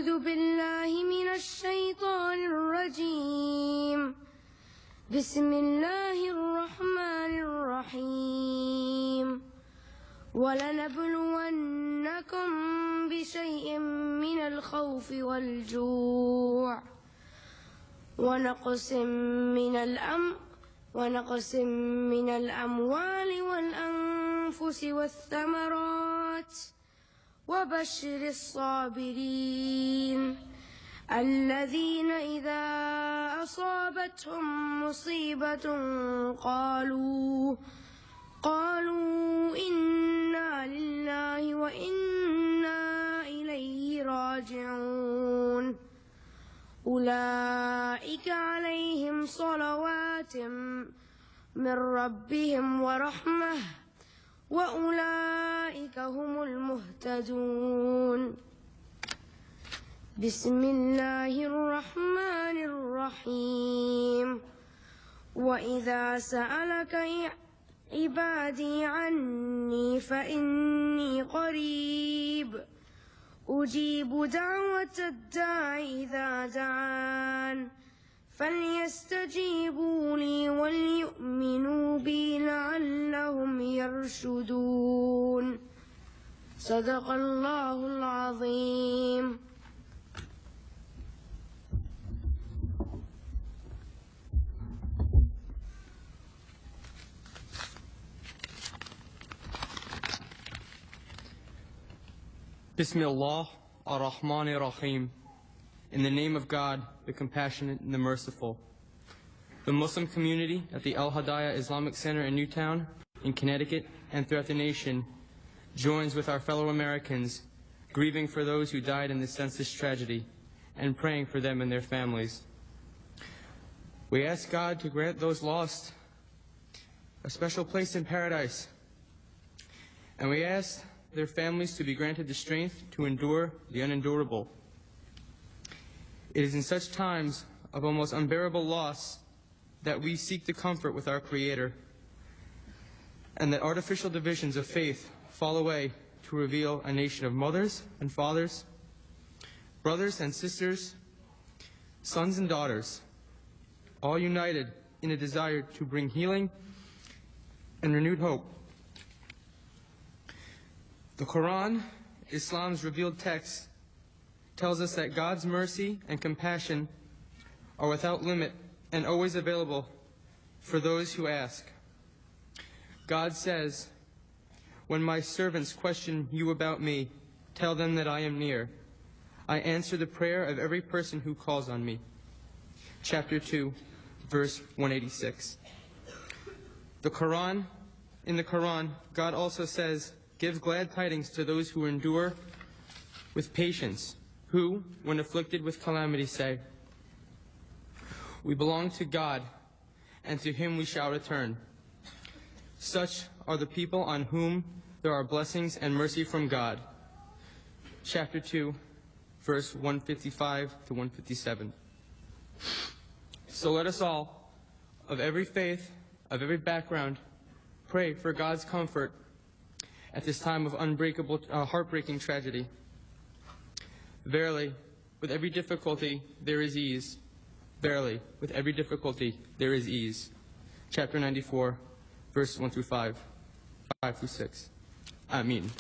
أعوذ بالله من الشيطان الرجيم بسم الله الرحمن الرحيم ولنبلونكم بشيء من الخوف والجوع ونقص من الأموال والأنفس والثمرات وبشر الصابرين الذين إذا أصابتهم مصيبة قالوا إنا لله وإنا إليه راجعون أولئك عليهم صلوات من ربهم ورحمة وأولئك هم المهتدون بسم الله الرحمن الرحيم وإذا سألك عبادي عني فإني قريب أجيب دعوة الداع إذا دعان فليستجيبوا لي وليؤمنوا بي لعلهم يرشدون صدق الله العظيم. Bismillah ar-Rahman ar-Rahim. In the name of God, the Compassionate and the Merciful. The Muslim community at the Al-Hadaya Islamic Center in Newtown, in Connecticut, and throughout the nation, joins with our fellow Americans, grieving for those who died in this senseless tragedy, and praying for them and their families. We ask God to grant those lost a special place in paradise, and we ask their families to be granted the strength to endure the unendurable. It is in such times of almost unbearable loss that we seek the comfort with our Creator, and that artificial divisions of faith fall away to reveal a nation of mothers and fathers, brothers and sisters, sons and daughters, all united in a desire to bring healing and renewed hope. The Quran, Islam's revealed text, tells us that God's mercy and compassion are without limit and always available for those who ask. God says, "When my servants question you about me, tell them that I am near. I answer the prayer of every person who calls on me." Chapter 2, verse 186. In the Quran, God also says, "Give glad tidings to those who endure with patience, who, when afflicted with calamity, say, 'We belong to God, and to Him we shall return.' Such are the people on whom there are blessings and mercy from God." Chapter 2, verse 155 to 157. So let us all, of every faith, of every background, pray for God's comfort at this time of heartbreaking tragedy. Verily, with every difficulty there is ease. Verily, with every difficulty there is ease. Chapter 94, verses 1 through 5, 5 through 6. Ameen.